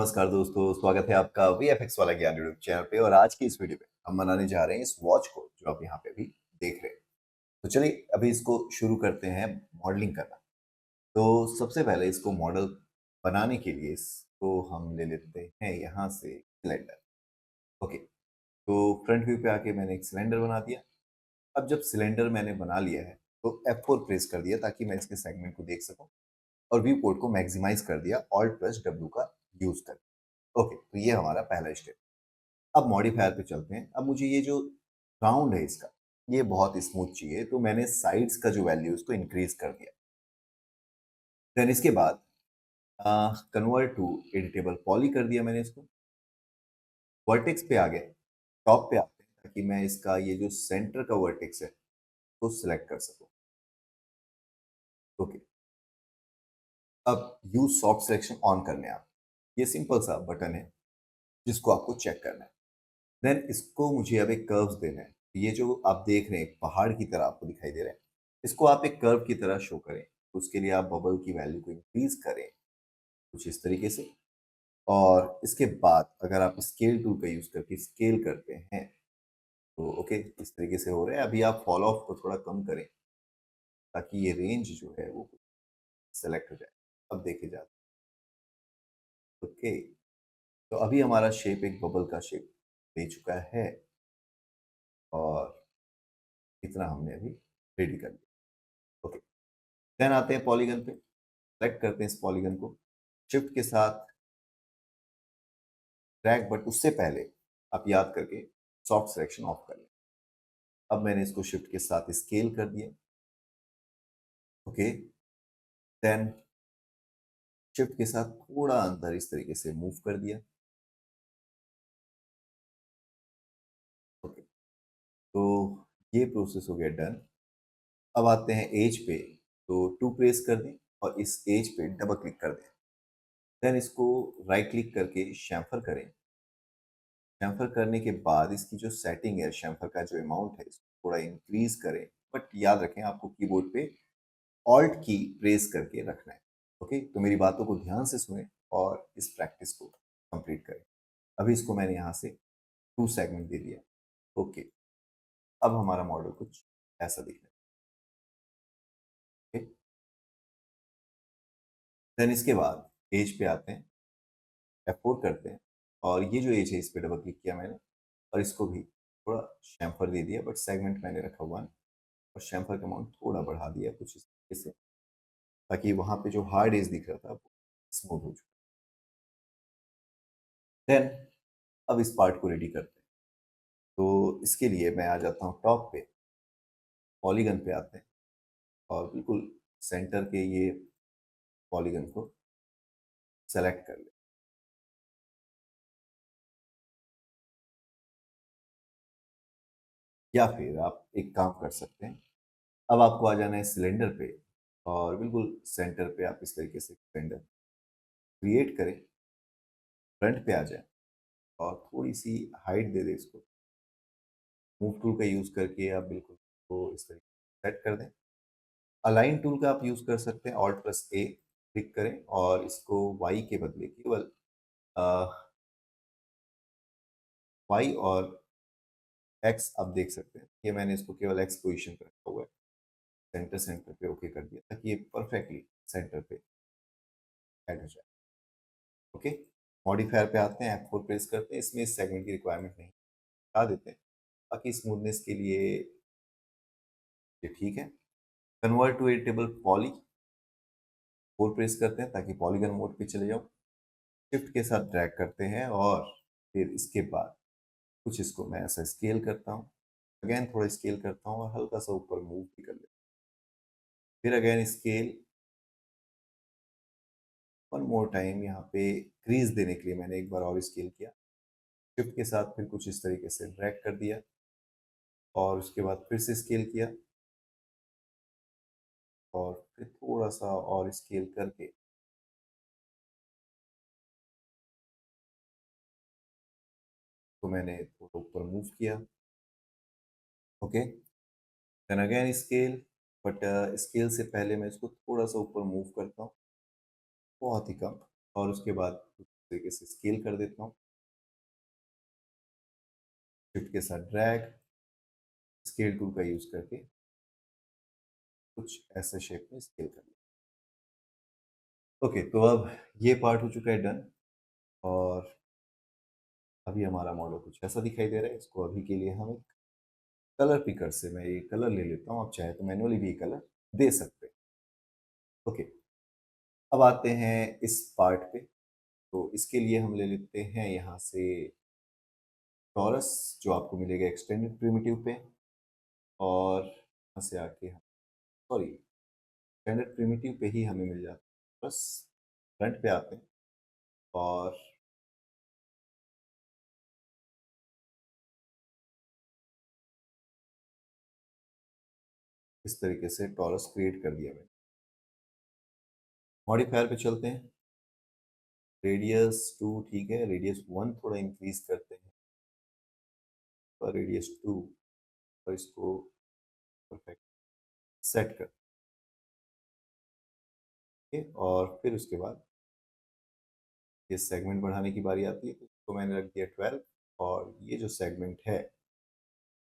नमस्कार दोस्तों, स्वागत है आपका वीएफएक्स वाला ज्ञान यूट्यूब चैनल पे। और आज की इस वीडियो में हम बनाने जा रहे हैं इस वॉच को जो आप यहाँ पे भी देख रहे हैं। तो चलिए अभी इसको शुरू करते हैं मॉडलिंग करना। तो सबसे पहले इसको मॉडल बनाने के लिए इसको हम ले लेते हैं यहाँ से सिलेंडर। ओके, तो फ्रंट व्यू पे आके मैंने एक सिलेंडर बना दिया। अब जब सिलेंडर मैंने बना लिया है तो F4 प्रेस कर दिया ताकि मैं इसके सेगमेंट को देख सकूं, और व्यू पोर्ट को मैक्सिमाइज कर दिया ऑल्ट प्लस डब्ल्यू का यूज कर। ओके, तो ये हमारा पहला स्टेप। अब मॉडिफायर पे चलते हैं। अब मुझे ये जो राउंड है इसका, ये बहुत स्मूथ चाहिए, तो मैंने साइड्स का जो वैल्यू है उसको इंक्रीज कर दिया। देन इसके बाद कन्वर्ट टू एडिटेबल पॉली कर दिया मैंने इसको। वर्टेक्स पे आ गए, टॉप पे आते हैं ताकि मैं इसका ये जो सेंटर का वर्टेक्स है तो सिलेक्ट कर सकूं। ओके, अब यूज सॉफ्ट सिलेक्शन ऑन करने आप, ये सिंपल सा बटन है जिसको आपको चेक करना है। देन इसको मुझे अब एक कर्व्स देना है। ये जो आप देख रहे हैं पहाड़ की तरह आपको दिखाई दे रहा है, इसको आप एक कर्व की तरह शो करें। उसके लिए आप बबल की वैल्यू को इंक्रीज करें कुछ इस तरीके से। और इसके बाद अगर आप स्केल टूल का यूज करके स्केल करते हैं तो ओके, इस तरीके से हो रहा है। अभी आप फॉल ऑफ को थोड़ा कम करें ताकि ये रेंज जो है वो सेलेक्ट हो जाए। अब देखे जाते ओके, तो अभी हमारा शेप एक बबल का शेप दे चुका है और इतना हमने अभी रेडी कर लिया। ओके, देन आते हैं पॉलीगन पे। सेलेक्ट करते हैं इस पॉलीगन को शिफ्ट के साथ ड्रैग, बट उससे पहले आप याद करके सॉफ्ट सिलेक्शन ऑफ कर लें। अब मैंने इसको शिफ्ट के साथ स्केल कर दिया। ओके, देन शिफ्ट के साथ थोड़ा अंदर इस तरीके से मूव कर दिया। ओके, तो ये प्रोसेस हो गया डन। अब आते हैं एज पे, तो टू प्रेस कर दें और इस एज पे डबल क्लिक कर दें। देन इसको राइट क्लिक करके शैम्फर करें। शैम्फर करने के बाद इसकी जो सेटिंग है, शैम्फर का जो अमाउंट है, इसको थोड़ा इंक्रीज करें। बट याद रखें आपको कीबोर्ड पे ऑल्ट की प्रेस करके रखना है। ओके, तो मेरी बातों को ध्यान से सुने और इस प्रैक्टिस को कंप्लीट करें। अभी इसको मैंने यहाँ से टू सेगमेंट दे दिया। ओके, अब हमारा मॉडल कुछ ऐसा दिखना है। देन इसके बाद एज पे आते हैं, F4 करते हैं, और ये जो एज है इस पे डबल क्लिक किया मैंने और इसको भी थोड़ा शैम्फर दे दिया। बट सेगमेंट मैंने रखा हुआ है और शैम्फर का अमाउंट थोड़ा बढ़ा दिया कुछ इस तरीके से, ताकि वहां पे जो हार्ड एज दिख रहा था वो स्मूथ हो चुका। देन अब इस पार्ट को रेडी करते हैं। तो इसके लिए मैं आ जाता हूँ टॉप पे, पॉलीगन पे आते हैं और बिल्कुल सेंटर के ये पॉलीगन को सेलेक्ट कर लें। या फिर आप एक काम कर सकते हैं, अब आपको आ जाना है सिलेंडर पे और बिल्कुल सेंटर पे आप इस तरीके से सिलेंडर क्रिएट करें, फ्रंट पे आ जाए और थोड़ी सी हाइट दे दें इसको। मूव टूल का यूज करके आप बिल्कुल को इस तरीके से सेट कर दें। अलाइन टूल का आप यूज कर सकते हैं, ऑल्ट प्लस ए क्लिक करें और इसको वाई के बदले केवल वाई और एक्स आप देख सकते हैं। ये मैंने इसको केवल एक्स पोजीशन पे रखा हुआ है। सेंटर सेंटर पे ओके कर दिया ताकि ये परफेक्टली सेंटर पे ऐड हो जाए। ओके, मॉडिफायर पे आते हैं, F4 प्रेस करते हैं। इसमें इस सेगमेंट की रिक्वायरमेंट नहीं, हटा देते हैं। बाकी स्मूथनेस के लिए ये ठीक है। Convert to editable poly, 4 press करते हैं ताकि पॉलीगन मोड पे चले जाओ। शिफ्ट के साथ ड्रैग करते हैं और फिर इसके बाद कुछ इसको मैं ऐसा स्केल करता हूँ। अगेन थोड़ा स्केल करता हूँ और हल्का सा ऊपर मूव भी कर लेता हूँ। फिर again scale, one more time. यहाँ पे क्रीज देने के लिए मैंने एक बार और स्केल किया। शिफ्ट के साथ फिर कुछ इस तरीके से ड्रैग कर दिया और उसके बाद फिर से स्केल किया और फिर थोड़ा सा और स्केल करके तो मैंने थोड़ा ऊपर मूव किया। Okay, then again scale, but scale से पहले मैं इसको थोड़ा सा ऊपर मूव करता हूँ, बहुत ही कम। और उसके बाद तरीके से स्केल कर देता हूँ, शिफ्ट के साथ ड्रैग, स्केल टूल का यूज करके कुछ ऐसे शेप में स्केल कर लिया। ओके, तो अब ये पार्ट हो चुका है डन, और अभी हमारा मॉडल कुछ ऐसा दिखाई दे रहा है। इसको अभी के लिए हम एक कलर पिकर से मैं ये कलर ले लेता हूँ, आप चाहे तो मैनुअली भी ये कलर दे सकते हैं। ओके, अब आते हैं इस पार्ट पे। तो इसके लिए हम ले लेते हैं यहाँ से टॉरस, जो आपको मिलेगा एक्सटेंडेड प्रिमिटिव पे, और यहाँ से आके हम सॉरी स्टैंडर्ड प्रिमिटिव पे ही हमें मिल जाता है। बस फ्रंट पे आते हैं और इस तरीके से टॉरस क्रिएट कर दिया मैंने। मॉडिफायर पे चलते हैं, रेडियस 2 ठीक है, रेडियस 1 थोड़ा इंक्रीज करते हैं, और रेडियस 2 और इसको परफेक्ट सेट करते हैं। और फिर उसके बाद ये सेगमेंट बढ़ाने की बारी आती है, तो इसको मैंने रख दिया 12, और ये जो सेगमेंट है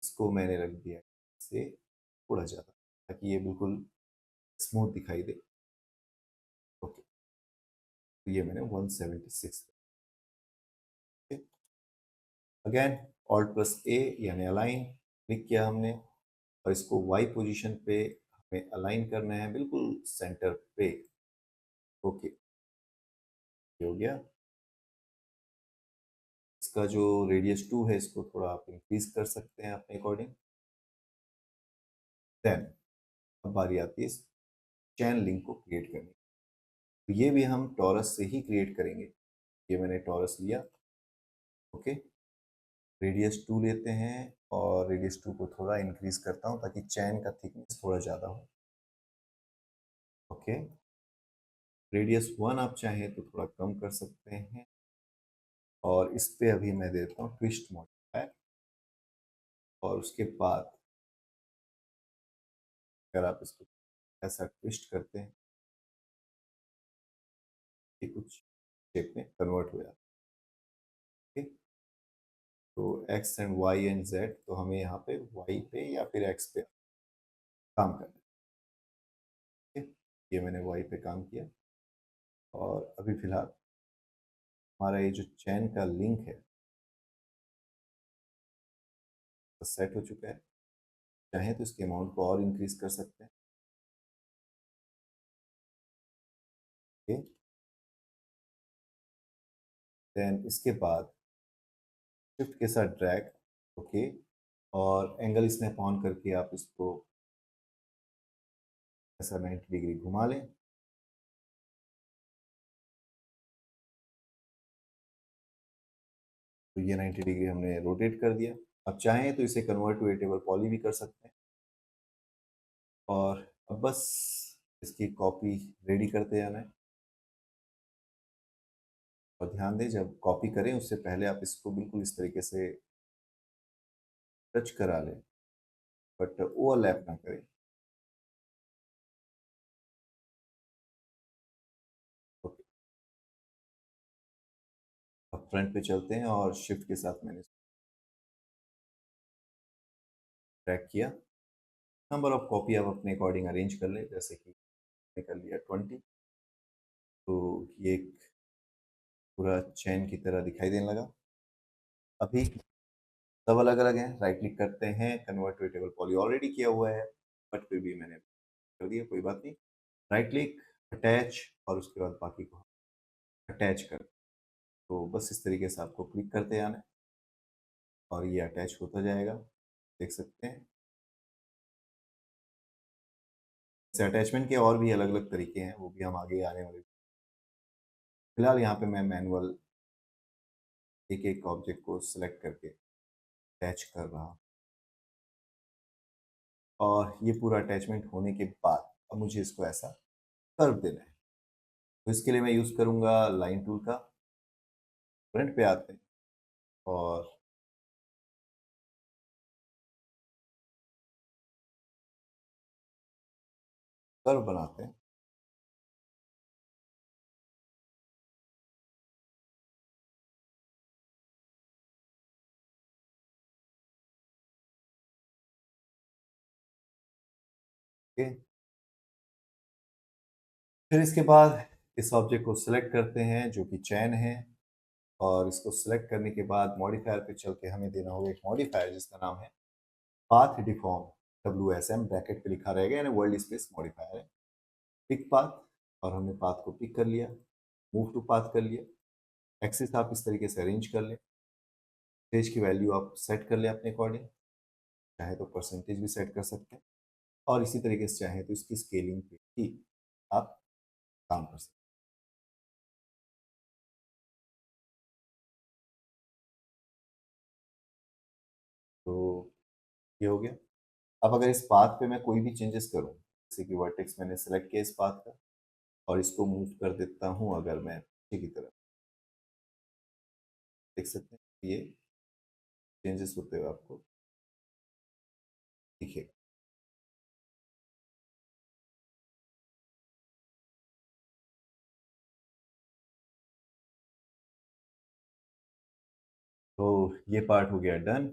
इसको मैंने रख दिया से थोड़ा ज़्यादा, ताकि ये बिल्कुल स्मूथ दिखाई दे। ओके, तो ये मैंने 176 अगेन ऑल्ट प्लस ए यानी अलाइन क्लिक किया हमने, और इसको वाई पोजीशन पे हमें अलाइन करना है, बिल्कुल सेंटर पे। ओके, ये हो गया। इसका जो रेडियस 2 है इसको थोड़ा आप इंक्रीज कर सकते हैं अपने अकॉर्डिंग। देन अब बारी आती है चैन लिंक को क्रिएट करने की। तो ये भी हम टॉरस से ही क्रिएट करेंगे। ये मैंने टॉरस लिया। ओके, रेडियस 2 लेते हैं, और रेडियस 2 को थोड़ा इंक्रीज करता हूँ ताकि चैन का थिकनेस थोड़ा ज़्यादा हो। ओके, रेडियस 1 आप चाहें तो थोड़ा कम कर सकते हैं, और इस पे अभी मैं देता हूँ ट्विस्ट मॉडिफायर। और उसके बाद अगर आप इसको ऐसा ट्विस्ट करते हैं, ये कुछ शेप में कन्वर्ट हो जाता है। तो X and Y and Z, तो हमें यहाँ पे वाई पे या फिर एक्स पे काम करना है। ये मैंने वाई पे काम किया, और अभी फिलहाल हमारा ये जो चैन का लिंक है तो सेट हो चुका है। चाहे तो इसके अमाउंट को और इंक्रीज कर सकते हैं। ओके, देन इसके बाद शिफ्ट के साथ ड्रैग। ओके, और एंगल स्नैप ऑन करके आप इसको ऐसा 90 डिग्री घुमा लें। तो ये 90 डिग्री हमने रोटेट कर दिया। अब चाहें तो इसे कन्वर्ट टू टेबल पॉली भी कर सकते हैं, और अब बस इसकी कॉपी रेडी करते जाना है। और ध्यान दें, जब कॉपी करें उससे पहले आप इसको बिल्कुल इस तरीके से टच करा लें, बट ओवरलैप ना करें। ओके, अब फ्रंट पे चलते हैं, और शिफ्ट के साथ मैंने ट्रैक किया। नंबर ऑफ कॉपी आप अपने अकॉर्डिंग अरेंज कर लें, जैसे कि मैंने कर लिया 20। तो ये एक पूरा चैन की तरह दिखाई देने लगा। अभी सब अलग अलग हैं, राइट क्लिक करते हैं, convert to table poly already किया हुआ है, बट फिर भी मैंने कर दिया, कोई बात नहीं। राइट क्लिक, अटैच, और उसके बाद बाकी को अटैच कर। तो बस इस तरीके से आपको क्लिक करते आना है, और ये अटैच होता जाएगा, देख सकते हैं। इस अटैचमेंट के और भी अलग अलग तरीके हैं, वो भी हम आगे आने वाले। फिलहाल यहाँ पे मैं मैनुअल एक एक ऑब्जेक्ट को सिलेक्ट करके अटैच कर रहा हूँ, और ये पूरा अटैचमेंट होने के बाद अब मुझे इसको ऐसा कर्व देना है। तो इसके लिए मैं यूज़ करूँगा लाइन टूल का। फ्रंट पे आते हैं, और कर्व बनाते हैं। ओके। फिर इसके बाद इस ऑब्जेक्ट को सिलेक्ट करते हैं जो कि चैन है, और इसको सिलेक्ट करने के बाद मॉडिफायर पे चल के हमें देना होगा एक मॉडिफायर जिसका नाम है पाथ डिफॉर्म, WSM ब्रैकेट पे लिखा रहेगा, यानी वर्ल्ड स्पेस मॉडिफायर है। पिक पाथ, और हमने पाथ को पिक कर लिया, मूव टू पाथ कर लिया। एक्सिस आप इस तरीके से अरेंज कर लें, स्टेज की वैल्यू आप सेट कर लें अपने अकॉर्डिंग, चाहे तो परसेंटेज भी सेट कर सकते हैं, और इसी तरीके से चाहे तो इसकी स्केलिंग पे भी आप काम कर सकते हैं। तो ये हो गया। अब अगर इस पाथ पे मैं कोई भी चेंजेस करूँ, जैसे कि वर्टेक्स मैंने सेलेक्ट किया इस पाथ का, और इसको मूव कर देता हूँ अगर मैं पीछे की तरफ, देख सकते हैं ये चेंजेस होते हुए आपको दिखेगा। तो ये पार्ट हो गया डन।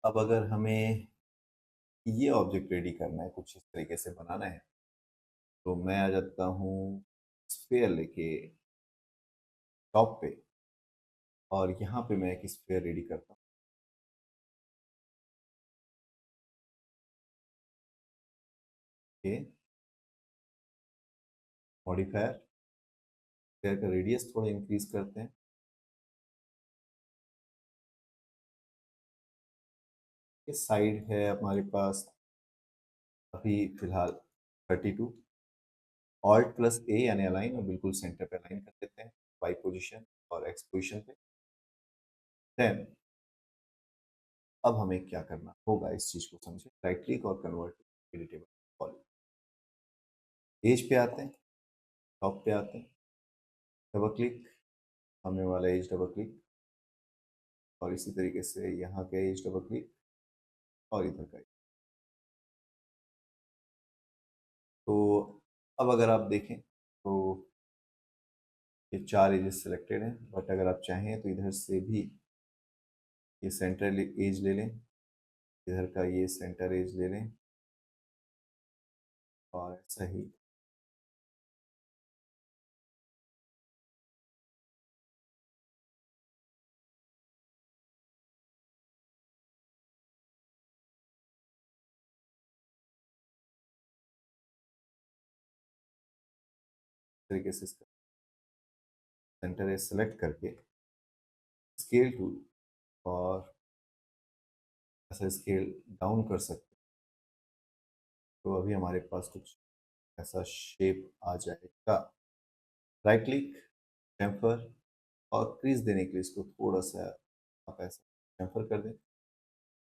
अब अगर हमें ये ऑब्जेक्ट रेडी करना है, कुछ इस तरीके से बनाना है, तो मैं आ जाता हूँ स्फेयर लेके टॉप पे, और यहाँ पे मैं एक स्फेयर रेडी करता हूँ। मॉडिफायर, स्फेयर का रेडियस थोड़ा इंक्रीज करते हैं। ये साइड है हमारे पास अभी फिलहाल 32। ऑल्ट प्लस ए यानी अलाइन, और बिल्कुल सेंटर पे अलाइन कर देते हैं, वाई पोजीशन और एक्स पोजीशन पे। देन अब हमें क्या करना होगा इस चीज को समझे, राइट क्लिक और कन्वर्ट एडिटेबल पॉली। एज पे आते हैं, टॉप पे आते हैं, डबल क्लिक, सामने वाला एज डबल क्लिक, और इसी तरीके से यहाँ का एज डबल क्लिक, और इधर का। तो अब अगर आप देखें तो ये चार एजेस सिलेक्टेड हैं, बट अगर आप चाहें तो इधर से भी ये सेंटर एज ले लें, इधर का ये सेंटर एज ले लें, और ऐसा ही तरीके से इसका सेंटर एज सेलेक्ट करके स्केल टूल, और ऐसा स्केल डाउन कर सकते हैं, तो अभी हमारे पास कुछ ऐसा शेप आ जाएगा। राइट क्लिक, चैम्फर, और क्रीज देने के लिए इसको थोड़ा सा आप ऐसा चैम्फर कर दें।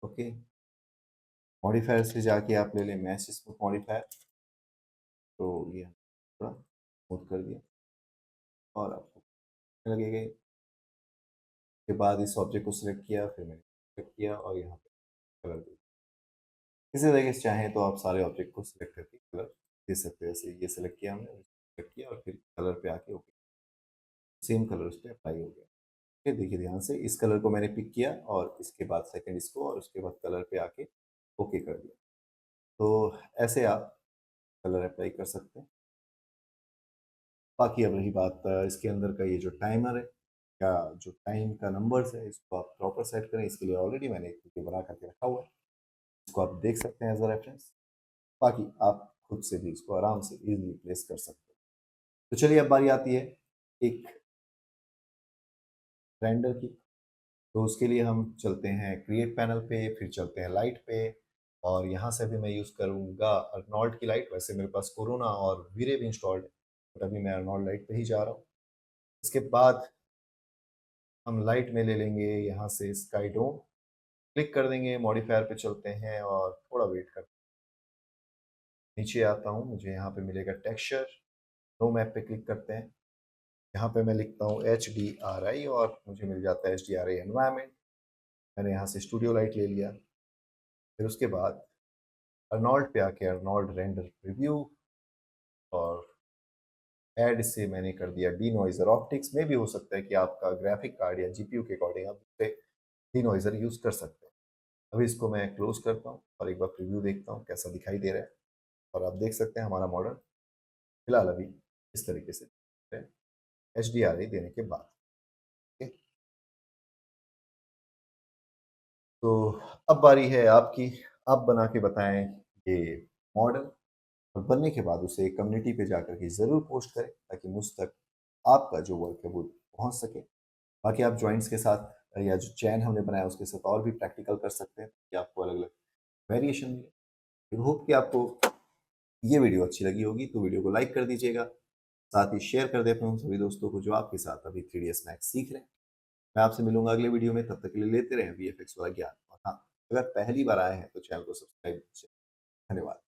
ओके। मॉडिफायर से जाके आप ले लें मैश स्मूथ मॉडिफायर, तो ये थोड़ा स्मूथ कर दिया, और आपको अच्छा लगेगा। के बाद इस ऑब्जेक्ट को सिलेक्ट किया, फिर मैंने सिलेक्ट किया और यहाँ पे कलर दिया। इसी तरीके से चाहें तो आप सारे ऑब्जेक्ट को सिलेक्ट करके कलर दे सकते हैं। जैसे ये सिलेक्ट किया हमने, सिलेक्ट किया, और फिर कलर पे आके ओके, सेम कलर उस पर अप्लाई हो गया। फिर देखिए ध्यान से, इस कलर को मैंने पिक किया, और इसके बाद सेकंड इसको, और उसके बाद कलर पे आके ओके कर दिया। तो ऐसे आप कलर अप्लाई कर सकते हैं। बाकी अब रही बात इसके अंदर का ये जो टाइमर है, या जो टाइम का नंबर्स है, इसको आप प्रॉपर सेट करें। इसके लिए ऑलरेडी मैंने एक वीडियो बना करके रखा हुआ है, इसको आप देख सकते हैं एज अ रेफरेंस। बाकी आप खुद से भी इसको आराम से इजीली प्लेस कर सकते हैं। तो चलिए अब बारी आती है एक रेंडर की। तो उसके लिए हम चलते हैं क्रिएट पैनल पे, फिर चलते हैं लाइट पे, और यहाँ से भी मैं यूज़ करूँगा अर्नॉल्ड की लाइट। वैसे मेरे पास कोरोना और वीरे भी इंस्टॉल्ड है, बट अभी मैं अर्नॉल्ड लाइट पे ही जा रहा हूँ। इसके बाद हम लाइट में ले लेंगे यहाँ से स्काई डोम, क्लिक कर देंगे, मॉडिफायर पे चलते हैं और थोड़ा वेट करते हैं। नीचे आता हूँ, मुझे यहाँ पे मिलेगा टेक्सचर, नो मैप पे क्लिक करते हैं। यहाँ पे मैं लिखता हूँ HDRI, और मुझे मिल जाता है HDRI एनवायरनमेंट। मैंने यहाँ से स्टूडियो लाइट ले लिया। फिर उसके बाद अर्नॉल्ड पे आके अर्नॉल्ड रेंडर प्रीव्यू, और ऐड से मैंने कर दिया डी नॉइजर। ऑप्टिक्स में भी हो सकता है कि आपका ग्राफिक कार्ड या GPU के अकॉर्डिंग आप डी नॉइजर यूज़ कर सकते हैं। अभी इसको मैं क्लोज करता हूँ और एक बार प्रीव्यू देखता हूँ कैसा दिखाई दे रहा है। और आप देख सकते हैं हमारा मॉडल फिलहाल अभी इस तरीके से HDRI देने के बाद। ओके, तो अब बारी है आपकी। आप बना के बताएं ये मॉडल, और बनने के बाद उसे कम्युनिटी पे जाकर के ज़रूर पोस्ट करें ताकि मुझ तक आपका जो वर्क है वो पहुंच सके। बाकी आप जॉइंट्स के साथ या जो चैन हमने बनाया उसके साथ और भी प्रैक्टिकल कर सकते हैं कि आपको अलग अलग वेरिएशन मिले। फिर होप कि आपको ये वीडियो अच्छी लगी होगी, तो वीडियो को लाइक कर दीजिएगा, साथ ही शेयर कर देते हूँ सभी दोस्तों को जो आपके साथ अभी 3ds मैक्स सीख रहे हैं। मैं आपसे मिलूंगा अगले वीडियो में, तब तक के लिए लेते रहें VFX वाला ज्ञान। और हाँ, अगर पहली बार आए हैं तो चैनल को सब्सक्राइब कीजिए। धन्यवाद।